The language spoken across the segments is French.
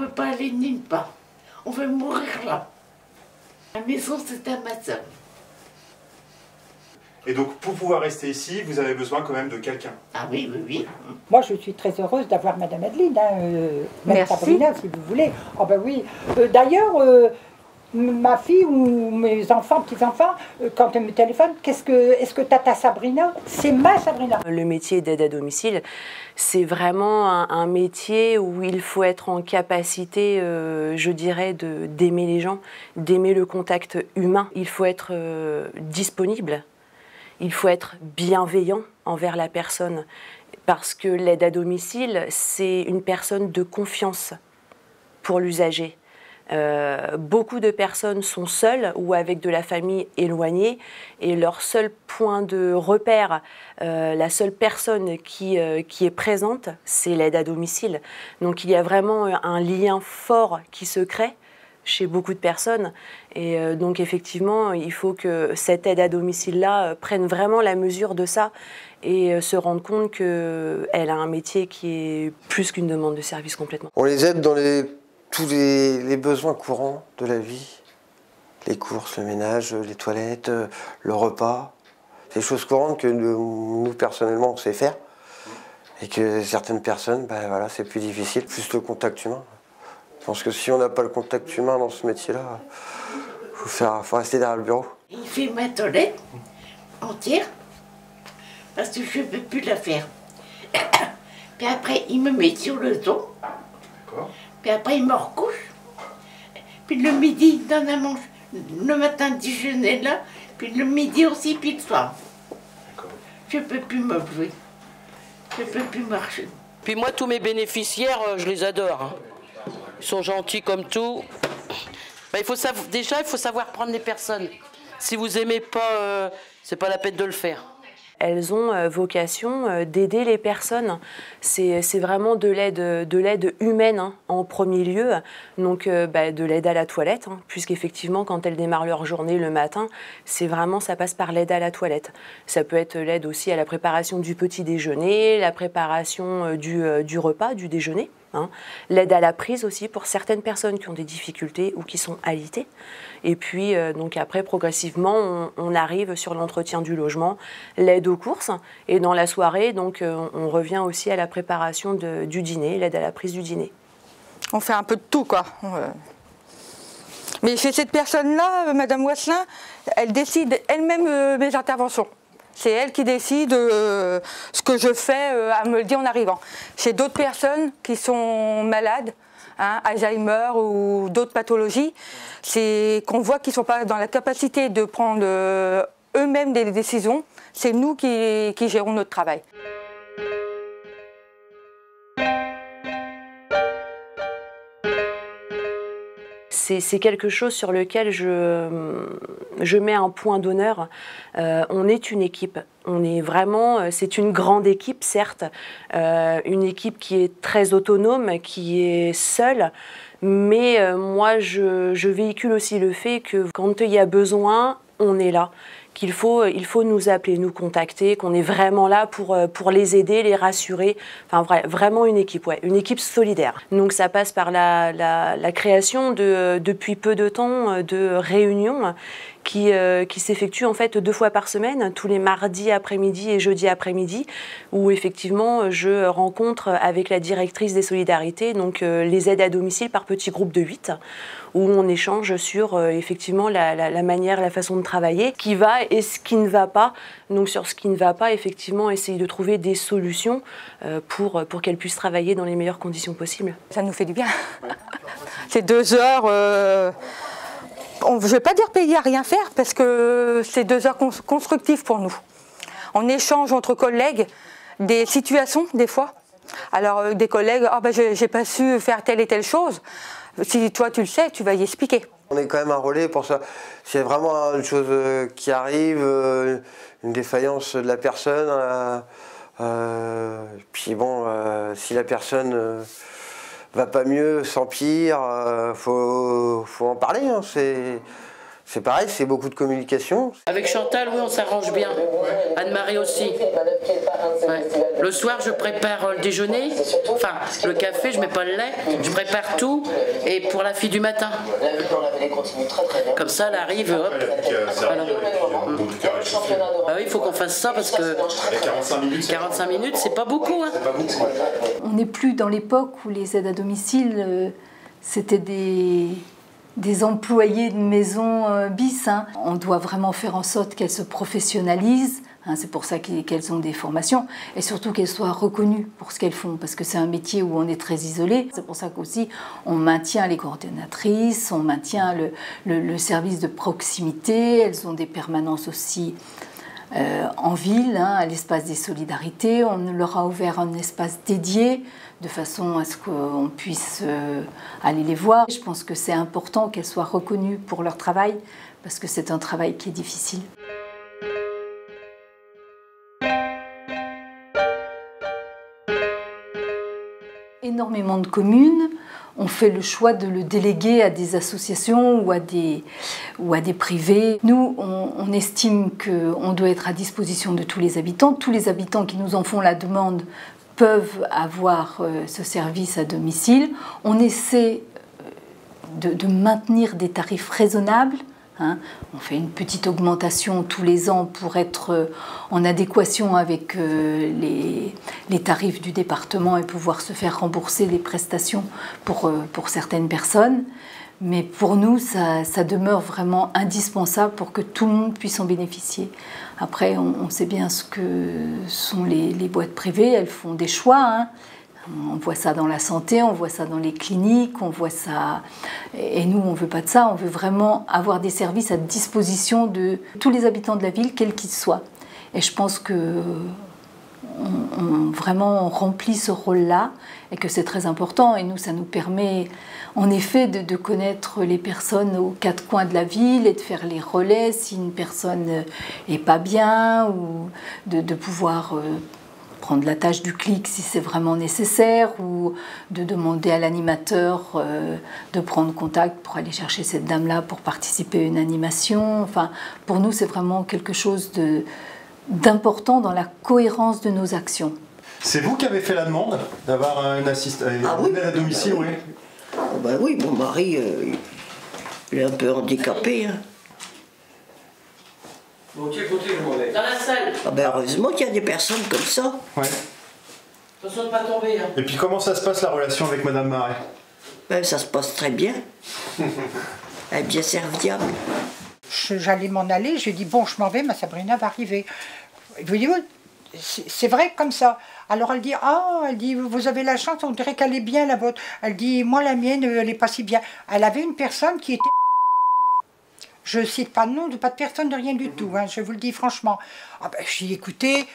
veut pas aller nulle part. On veut mourir là. La maison, c'est à ma soeur. Et donc, pour pouvoir rester ici, vous avez besoin quand même de quelqu'un. Ah oui, oui, oui. Moi, je suis très heureuse d'avoir Madame Adeline, même Sabrina, si vous voulez. Oh ben oui. D'ailleurs, ma fille ou mes enfants, petits-enfants, quand elle me téléphone, est-ce que Tata Sabrina, c'est ma Sabrina. Le métier d'aide à domicile, c'est vraiment un métier où il faut être en capacité, je dirais, d'aimer les gens, d'aimer le contact humain. Il faut être disponible. Il faut être bienveillant envers la personne parce que l'aide à domicile, c'est une personne de confiance pour l'usager. Beaucoup de personnes sont seules ou avec de la famille éloignée et leur seul point de repère, la seule personne qui est présente, c'est l'aide à domicile. Donc il y a vraiment un lien fort qui se crée chez beaucoup de personnes. Et donc effectivement, il faut que cette aide à domicile-là prenne vraiment la mesure de ça et se rende compte qu'elle a un métier qui est plus qu'une demande de service complètement. On les aide dans tous les besoins courants de la vie. Les courses, le ménage, les toilettes, le repas. C'est des choses courantes que nous personnellement, on sait faire. Et que certaines personnes, ben voilà, c'est plus difficile, plus le contact humain. Je pense que si on n'a pas le contact humain dans ce métier-là, faut rester derrière le bureau. Il fait ma toilette entière parce que je ne peux plus la faire. Puis après, il me met sur le dos. Puis après, il me recouche. Puis le midi, il donne à manger. Le matin, déjeuner là. Puis le midi aussi, puis le soir. Je ne peux plus me lever. Je ne peux plus marcher. Puis moi, tous mes bénéficiaires, je les adore. Hein. Ils sont gentils comme tout. Ben, déjà, il faut savoir prendre les personnes. Si vous n'aimez pas, c'est pas la peine de le faire. Elles ont vocation d'aider les personnes. C'est vraiment de l'aide humaine hein, en premier lieu, donc de l'aide à la toilette, hein, puisqu'effectivement quand elles démarrent leur journée le matin, ça passe par l'aide à la toilette. Ça peut être l'aide aussi à la préparation du petit déjeuner, la préparation du repas, du déjeuner. Hein. L'aide à la prise aussi pour certaines personnes qui ont des difficultés ou qui sont alitées. Et puis donc après progressivement on arrive sur l'entretien du logement, l'aide aux courses et dans la soirée donc on revient aussi à la préparation du dîner, l'aide à la prise du dîner. On fait un peu de tout quoi. Mais chez cette personne-là, Madame Wasselin, elle décide elle-même mes interventions. C'est elle qui décide ce que je fais, elle me le dit en arrivant. Chez d'autres personnes qui sont malades, hein, Alzheimer ou d'autres pathologies, c'est qu'on voit qu'ils ne sont pas dans la capacité de prendre eux-mêmes des décisions. C'est nous qui gérons notre travail. C'est quelque chose sur lequel je mets un point d'honneur. On est une équipe. On est vraiment, c'est une grande équipe, certes, une équipe qui est très autonome, qui est seule, mais moi, je véhicule aussi le fait que quand il y a besoin, on est là. Qu'il faut nous appeler, nous contacter, qu'on est vraiment là pour les aider, les rassurer. Enfin, vraiment une équipe, ouais, une équipe solidaire. Donc ça passe par la création depuis peu de temps de réunions qui s'effectuent en fait 2 fois par semaine, tous les mardis après-midi et jeudi après-midi, où effectivement je rencontre avec la directrice des solidarités donc les aides à domicile par petits groupes de 8, où on échange sur effectivement la manière, la façon de travailler, ce qui va et ce qui ne va pas. Donc sur ce qui ne va pas, effectivement, essayer de trouver des solutions pour qu'elles puissent travailler dans les meilleures conditions possibles. Ça nous fait du bien. C'est 2 heures... je ne vais pas dire payer à rien faire parce que c'est 2 heures constructives pour nous. On échange entre collègues des situations des fois. Alors des collègues, ah ben j'ai pas su faire telle et telle chose. Si toi tu le sais, tu vas y expliquer. On est quand même un relais pour ça. S'il y a vraiment une chose qui arrive, une défaillance de la personne, puis bon, si la personne va pas mieux, s'empire, faut en parler. Hein. C'est pareil, c'est beaucoup de communication. Avec Chantal, oui, on s'arrange bien. Anne-Marie aussi. Ouais. Le soir, je prépare le déjeuner, enfin le café, je mets pas le lait, je prépare tout, et pour la fille du matin. Comme ça, elle arrive, hop. Voilà. Ah oui, il faut qu'on fasse ça parce que 45 minutes, c'est pas beaucoup. Hein. On n'est plus dans l'époque où les aides à domicile, c'était des employés de maison bis. Hein. On doit vraiment faire en sorte qu'elles se professionnalisent. Hein, c'est pour ça qu'elles ont des formations et surtout qu'elles soient reconnues pour ce qu'elles font parce que c'est un métier où on est très isolé. C'est pour ça qu'aussi on maintient les coordonnatrices, on maintient le service de proximité. Elles ont des permanences aussi en ville, hein, à l'espace des solidarités. On leur a ouvert un espace dédié de façon à ce qu'on puisse aller les voir. Je pense que c'est important qu'elles soient reconnues pour leur travail parce que c'est un travail qui est difficile. Énormément de communes ont fait le choix de le déléguer à des associations ou à des privés. Nous, on estime qu'on doit être à disposition de tous les habitants. Tous les habitants qui nous en font la demande peuvent avoir ce service à domicile. On essaie de maintenir des tarifs raisonnables. Hein. On fait une petite augmentation tous les ans pour être en adéquation avec les tarifs du département et pouvoir se faire rembourser les prestations pour certaines personnes. Mais pour nous, ça demeure vraiment indispensable pour que tout le monde puisse en bénéficier. Après, on sait bien ce que sont les boîtes privées, elles font des choix. Hein. On voit ça dans la santé, on voit ça dans les cliniques, on voit ça... Et nous, on ne veut pas de ça, on veut vraiment avoir des services à disposition de tous les habitants de la ville, quels qu'ils soient. Et je pense que vraiment on remplit ce rôle-là et que c'est très important. Et nous, ça nous permet en effet de connaître les personnes aux quatre coins de la ville et de faire les relais si une personne n'est pas bien ou de pouvoir... prendre la tâche du clic si c'est vraiment nécessaire ou de demander à l'animateur de prendre contact pour aller chercher cette dame-là pour participer à une animation. Enfin, pour nous, c'est vraiment quelque chose d'important dans la cohérence de nos actions. C'est vous qui avez fait la demande d'avoir une assistante à domicile, oui. Ben oui, mon mari, il est un peu handicapé. Hein. Dans la salle. Ah ben heureusement qu'il y a des personnes comme ça. Ouais. Attention de ne pas tomber. Hein. Et puis comment ça se passe la relation avec Madame Marais? Ben ça se passe très bien. Elle est bien serviable. J'allais m'en aller, je lui ai dit bon je m'en vais, ma Sabrina va arriver. Vous dites, c'est vrai comme ça. Alors elle dit elle dit vous avez la chance, on dirait qu'elle est bien la vôtre. Elle dit moi la mienne elle n'est pas si bien. Elle avait une personne qui était... Je ne cite pas de nom, pas de personne, de rien du tout, hein, je vous le dis franchement. Ah ben, je dis, écoutez,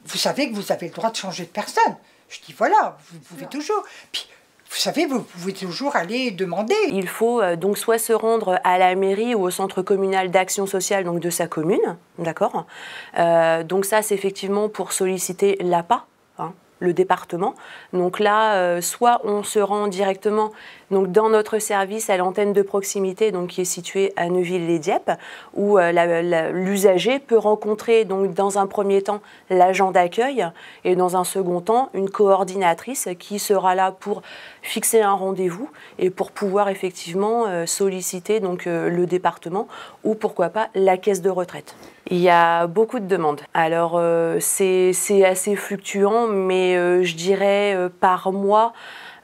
vous savez que vous avez le droit de changer de personne. Je dis, voilà, vous pouvez toujours. Puis, vous savez, vous pouvez toujours aller demander. Il faut donc soit se rendre à la mairie ou au centre communal d'action sociale donc de sa commune, d'accord. Donc ça, c'est effectivement pour solliciter l'APA, hein, le département. Donc là, soit on se rend directement donc dans notre service à l'antenne de proximité donc qui est située à Neuville-les-Dieppe, où l'usager peut rencontrer donc dans un premier temps l'agent d'accueil et dans un second temps une coordinatrice qui sera là pour fixer un rendez-vous et pour pouvoir effectivement solliciter donc le département ou pourquoi pas la caisse de retraite. Il y a beaucoup de demandes. Alors c'est assez fluctuant, mais je dirais par mois,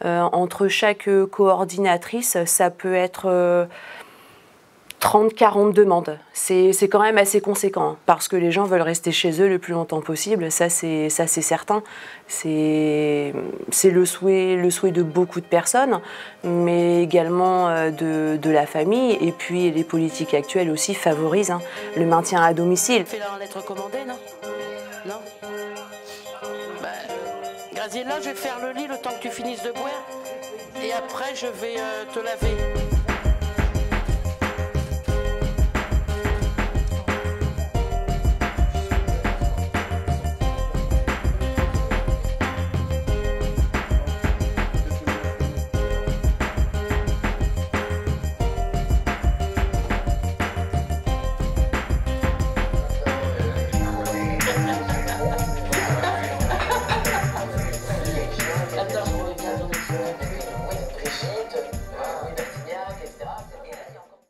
entre chaque coordinatrice, ça peut être 30-40 demandes. C'est quand même assez conséquent, hein, parce que les gens veulent rester chez eux le plus longtemps possible, ça c'est certain. C'est le souhait de beaucoup de personnes, mais également de la famille, et puis les politiques actuelles aussi favorisent hein, le maintien à domicile. Tu fais la lettre commandée, non? Non. Graziella, je vais faire le lit le temps que tu finisses de boire et après je vais te laver. Attends, regarde. Oui, Brigitte.